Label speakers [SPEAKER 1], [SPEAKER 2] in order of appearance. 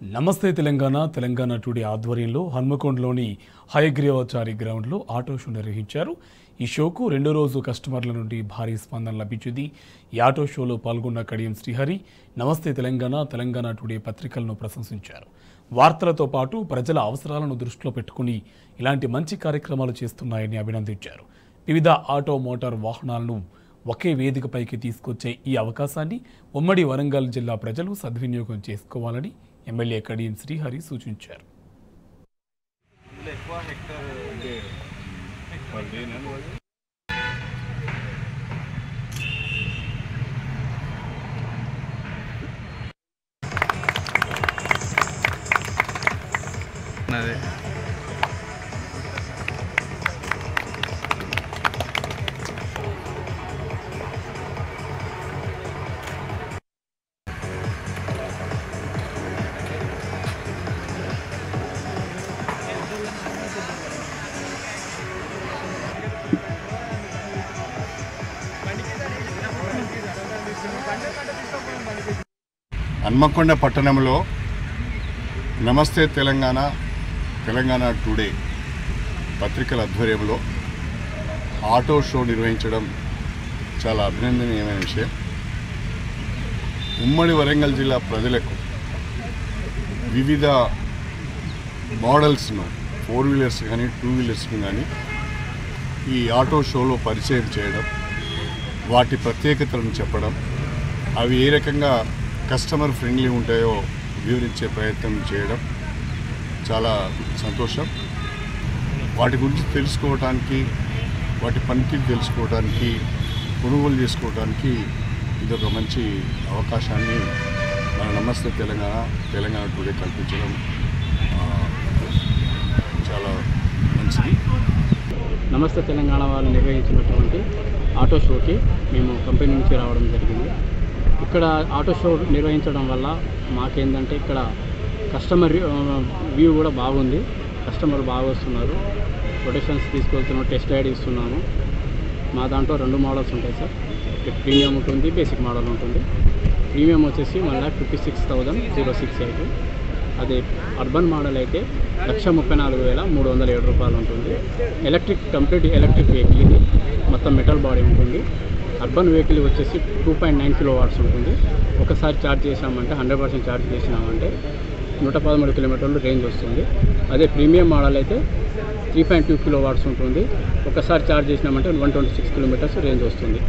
[SPEAKER 1] నమస్తే తెలంగాణ తెలంగాణ టుడే ఆధ్వర్యంలో హన్మకొండలోని హయగ్రీవాచారి గ్రౌండ్లో ఆటో షో నిర్వహించారు. ఈ షోకు రెండో రోజు కస్టమర్ల నుండి భారీ స్పందన లభించింది. ఈ ఆటో షోలో పాల్గొన్న కడియం శ్రీహరి నమస్తే తెలంగాణ టుడే పత్రికలను ప్రశంసించారు. వార్తలతో పాటు ప్రజల అవసరాలను దృష్టిలో పెట్టుకుని ఇలాంటి మంచి కార్యక్రమాలు చేస్తున్నాయని అభినందించారు. వివిధ ఆటో మోటార్ వాహనాలను ఒకే వేదికపైకి తీసుకొచ్చే ఈ అవకాశాన్ని ఉమ్మడి వరంగల్ జిల్లా ప్రజలు సద్వినియోగం చేసుకోవాలని ఎమ్మెల్యే కడియం శ్రీహరి సూచించారు.
[SPEAKER 2] హన్మకొండ పట్టణంలో నమస్తే తెలంగాణ టుడే పత్రికల ఆధ్వర్యంలో ఆటో షో నిర్వహించడం చాలా అభినందనీయమైన విషయం. ఉమ్మడి వరంగల్ జిల్లా ప్రజలకు వివిధ మోడల్స్ను 4 వీలర్స్ కానీ 2 వీలర్స్ను కానీ ఈ ఆటో షోలో పరిచయం చేయడం, వాటి ప్రత్యేకతలను చెప్పడం, అవి ఏ రకంగా కస్టమర్ ఫ్రెండ్లీ ఉంటాయో వివరించే ప్రయత్నం చేయడం చాలా సంతోషం. వాటి గురించి తెలుసుకోవడానికి, వాటి పనితీరు తెలుసుకోవడానికి, కొనుగోలు చేసుకోవడానికి ఇదొక మంచి అవకాశాన్ని మన నమస్తే తెలంగాణ టుడే కల్పించడం చాలా మంచిది.
[SPEAKER 3] నమస్తే తెలంగాణ వాళ్ళు నిర్వహించినటువంటి ఆటో షోకి మేము కంపెనీ నుంచి రావడం జరిగింది. ఇక్కడ ఆటో షో నిర్వహించడం వల్ల మాకేందంటే ఇక్కడ కస్టమర్ వ్యూ కూడా బాగుంది. కస్టమర్ బాగా వస్తున్నారు. రొటేషన్స్ తీసుకెళ్తున్నాం, టెస్ట్ రైడ్ ఇస్తున్నాము. మా దాంట్లో 2 మోడల్స్ ఉంటాయి సార్. ప్రీమియం ఉంటుంది, బేసిక్ మోడల్ ఉంటుంది. ప్రీమియం వచ్చేసి 1,56,068. అదే అర్బన్ మోడల్ అయితే 1,34,307 రూపాయలు ఉంటుంది. కంప్లీట్ ఎలక్ట్రిక్ వెహికల్ ఇది. మొత్తం మెటల్ బాడీ ఉంటుంది. అర్బన్ వెహికల్ వచ్చేసి 2.9 కిలోవాట్స్ ఉంటుంది. ఒకసారి ఛార్జ్ చేసామంటే 100% ఛార్జ్ చేసినామంటే 113 కిలోమీటర్లు రేంజ్ వస్తుంది. అదే ప్రీమియం మోడల్ అయితే 3.2 కిలోవాట్స్ ఉంటుంది. ఒకసారి ఛార్జ్ చేసినామంటే 126 కిలోమీటర్స్ రేంజ్ వస్తుంది.